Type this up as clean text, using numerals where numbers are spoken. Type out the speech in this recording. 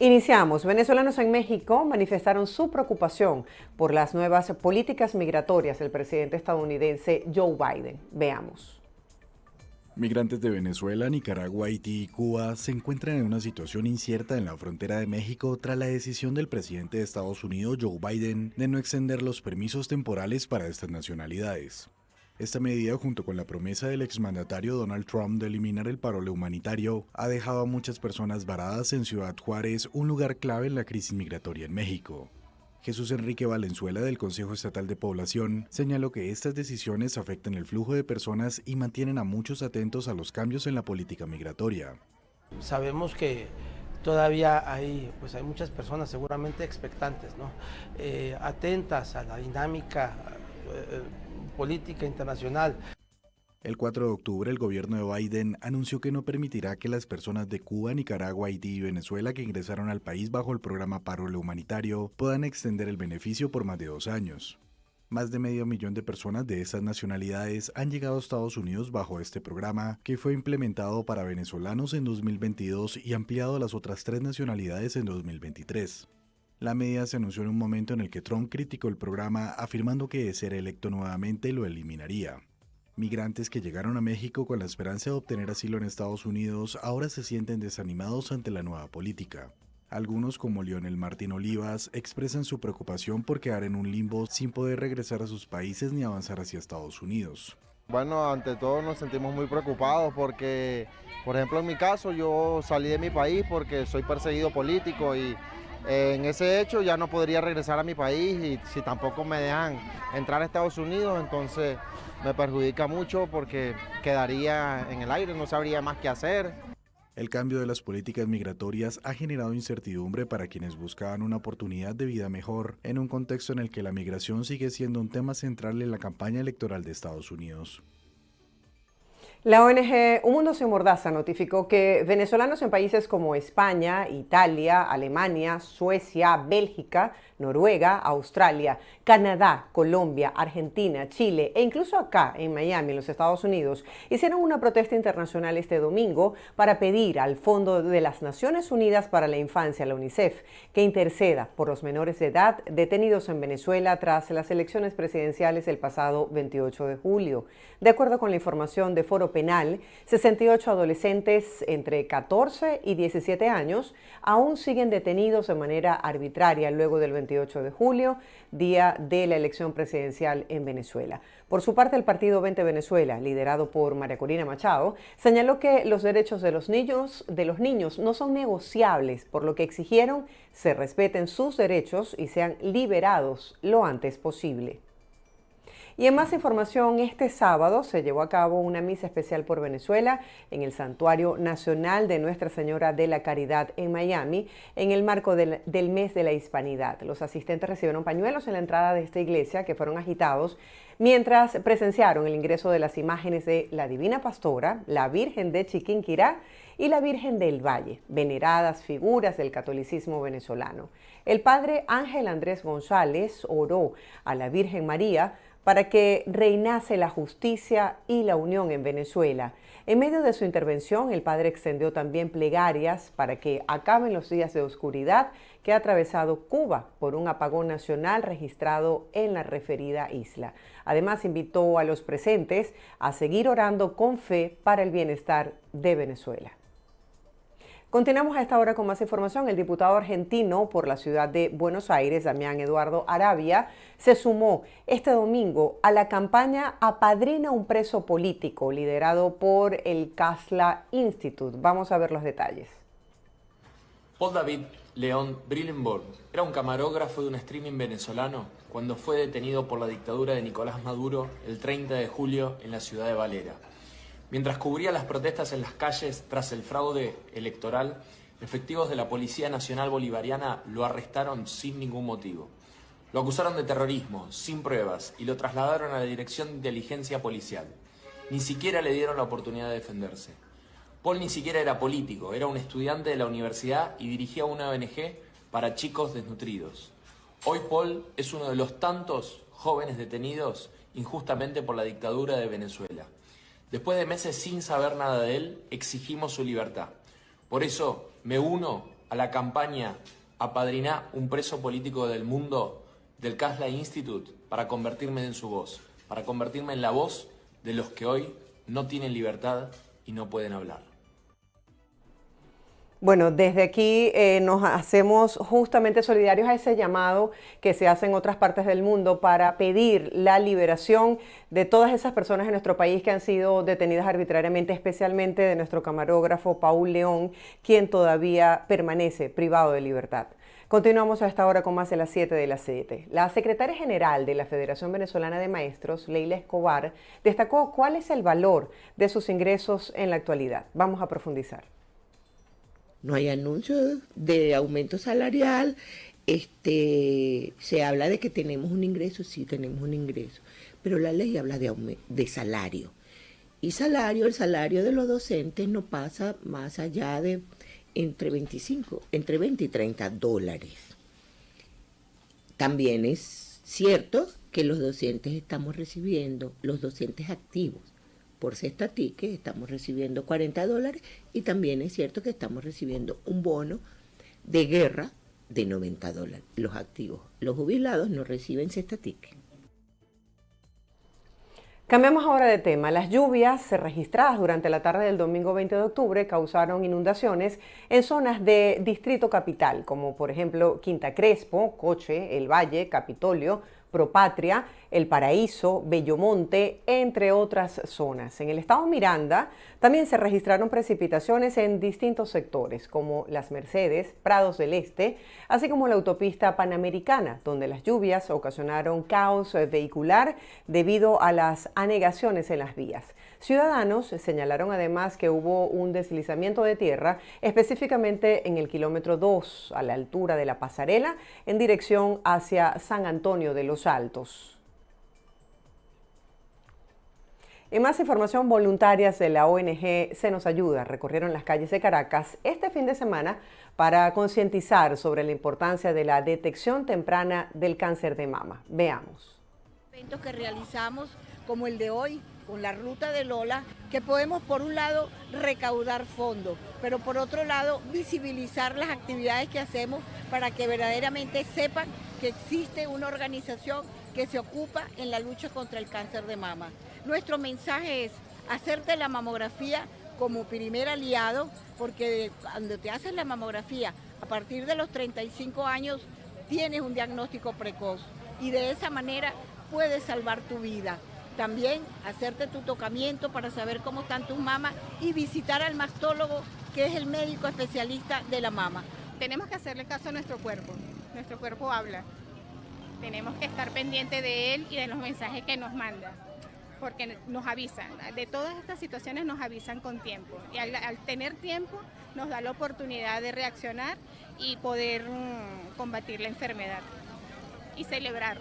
Iniciamos. Venezolanos en México manifestaron su preocupación por las nuevas políticas migratorias del presidente estadounidense Joe Biden. Veamos. Migrantes de Venezuela, Nicaragua, Haití y Cuba se encuentran en una situación incierta en la frontera de México tras la decisión del presidente de Estados Unidos, Joe Biden, de no extender los permisos temporales para estas nacionalidades. Esta medida, junto con la promesa del exmandatario Donald Trump de eliminar el paro humanitario, ha dejado a muchas personas varadas en Ciudad Juárez, un lugar clave en la crisis migratoria en México. Jesús Enrique Valenzuela, del Consejo Estatal de Población, señaló que estas decisiones afectan el flujo de personas y mantienen a muchos atentos a los cambios en la política migratoria. Sabemos que todavía hay muchas personas seguramente expectantes, ¿no? Atentas a la dinámica política internacional. El 4 de octubre, el gobierno de Biden anunció que no permitirá que las personas de Cuba, Nicaragua, Haití y Venezuela que ingresaron al país bajo el programa Paro Humanitario puedan extender el beneficio por más de 2 años. Más de 500,000 de personas de estas nacionalidades han llegado a Estados Unidos bajo este programa, que fue implementado para venezolanos en 2022 y ampliado a las otras 3 nacionalidades en 2023. La medida se anunció en un momento en el que Trump criticó el programa, afirmando que de ser electo nuevamente lo eliminaría. Migrantes que llegaron a México con la esperanza de obtener asilo en Estados Unidos ahora se sienten desanimados ante la nueva política. Algunos, como Lionel Martín Olivas, expresan su preocupación por quedar en un limbo sin poder regresar a sus países ni avanzar hacia Estados Unidos. Bueno, ante todo nos sentimos muy preocupados porque, por ejemplo, en mi caso, yo salí de mi país porque soy perseguido político y en ese hecho ya no podría regresar a mi país y si tampoco me dejan entrar a Estados Unidos, entonces me perjudica mucho porque quedaría en el aire, no sabría más qué hacer. El cambio de las políticas migratorias ha generado incertidumbre para quienes buscaban una oportunidad de vida mejor, en un contexto en el que la migración sigue siendo un tema central en la campaña electoral de Estados Unidos. La ONG Un Mundo Sin Mordaza notificó que venezolanos en países como España, Italia, Alemania, Suecia, Bélgica, Noruega, Australia, Canadá, Colombia, Argentina, Chile e incluso acá en Miami, en los Estados Unidos, hicieron una protesta internacional este domingo para pedir al Fondo de las Naciones Unidas para la Infancia, la UNICEF, que interceda por los menores de edad detenidos en Venezuela tras las elecciones presidenciales el pasado 28 de julio. De acuerdo con la información de Foro Penal, 68 adolescentes entre 14 y 17 años aún siguen detenidos de manera arbitraria luego del 28 de julio, día de la elección presidencial en Venezuela. Por su parte, el partido 20 Venezuela, liderado por María Corina Machado, señaló que los derechos de los niños no son negociables, por lo que exigieron se respeten sus derechos y sean liberados lo antes posible. Y en más información, este sábado se llevó a cabo una misa especial por Venezuela en el Santuario Nacional de Nuestra Señora de la Caridad en Miami, en el marco del mes de la Hispanidad. Los asistentes recibieron pañuelos en la entrada de esta iglesia que fueron agitados mientras presenciaron el ingreso de las imágenes de la Divina Pastora, la Virgen de Chiquinquirá y la Virgen del Valle, veneradas figuras del catolicismo venezolano. El padre Ángel Andrés González oró a la Virgen María para que reinase la justicia y la unión en Venezuela. En medio de su intervención, el padre extendió también plegarias para que acaben los días de oscuridad que ha atravesado Cuba por un apagón nacional registrado en la referida isla. Además, invitó a los presentes a seguir orando con fe para el bienestar de Venezuela. Continuamos a esta hora con más información. El diputado argentino por la ciudad de Buenos Aires, Damián Eduardo Arabia, se sumó este domingo a la campaña Apadrina un preso político, liderado por el Casla Institute. Vamos a ver los detalles. Paul David León Brillenborg era un camarógrafo de un streaming venezolano cuando fue detenido por la dictadura de Nicolás Maduro el 30 de julio en la ciudad de Valera. Mientras cubría las protestas en las calles tras el fraude electoral, efectivos de la Policía Nacional Bolivariana lo arrestaron sin ningún motivo. Lo acusaron de terrorismo, sin pruebas, y lo trasladaron a la Dirección de Inteligencia Policial. Ni siquiera le dieron la oportunidad de defenderse. Paul ni siquiera era político, era un estudiante de la universidad y dirigía una ONG para chicos desnutridos. Hoy Paul es uno de los tantos jóvenes detenidos injustamente por la dictadura de Venezuela. Después de meses sin saber nada de él, exigimos su libertad. Por eso me uno a a la campaña Apadriná un preso político del mundo del Kasla Institute para convertirme en su voz, para convertirme en la voz de los que hoy no tienen libertad y no pueden hablar. Bueno, desde aquí nos hacemos justamente solidarios a ese llamado que se hace en otras partes del mundo para pedir la liberación de todas esas personas en nuestro país que han sido detenidas arbitrariamente, especialmente de nuestro camarógrafo Paul León, quien todavía permanece privado de libertad. Continuamos a esta hora con más de las 7 de las 7. La secretaria general de la Federación Venezolana de Maestros, Leila Escobar, destacó cuál es el valor de sus ingresos en la actualidad. Vamos a profundizar. No hay anuncio de aumento salarial, se habla de que tenemos un ingreso, sí tenemos un ingreso, pero la ley habla de salario. Y el salario de los docentes no pasa más allá de entre 20 y 30 dólares. También es cierto que los docentes los docentes activos, por cesta ticket estamos recibiendo 40 dólares y también es cierto que estamos recibiendo un bono de guerra de 90 dólares. Los activos, los jubilados no reciben cesta ticket. Cambiamos ahora de tema. Las lluvias registradas durante la tarde del domingo 20 de octubre causaron inundaciones en zonas de Distrito Capital, como por ejemplo Quinta Crespo, Coche, El Valle, Capitolio, Propatria, El Paraíso, Bellomonte, entre otras zonas. En el estado Miranda también se registraron precipitaciones en distintos sectores, como Las Mercedes, Prados del Este, así como la autopista Panamericana, donde las lluvias ocasionaron caos vehicular debido a las anegaciones en las vías. Ciudadanos señalaron además que hubo un deslizamiento de tierra, específicamente en el kilómetro 2, a la altura de la pasarela, en dirección hacia San Antonio de los Altos. En más información, voluntarias de la ONG Se Nos Ayuda recorrieron las calles de Caracas este fin de semana para concientizar sobre la importancia de la detección temprana del cáncer de mama. Veamos. Eventos que realizamos, como el de hoy, con la ruta de Lola, que podemos por un lado recaudar fondos, pero por otro lado visibilizar las actividades que hacemos para que verdaderamente sepan que existe una organización que se ocupa en la lucha contra el cáncer de mama. Nuestro mensaje es hacerte la mamografía como primer aliado, porque cuando te haces la mamografía a partir de los 35 años tienes un diagnóstico precoz y de esa manera puedes salvar tu vida. También hacerte tu tocamiento para saber cómo están tus mamas y visitar al mastólogo, que es el médico especialista de la mama. Tenemos que hacerle caso a nuestro cuerpo habla. Tenemos que estar pendiente de él y de los mensajes que nos manda, porque nos avisan, de todas estas situaciones nos avisan con tiempo. Y al tener tiempo nos da la oportunidad de reaccionar y poder combatir la enfermedad y celebrar.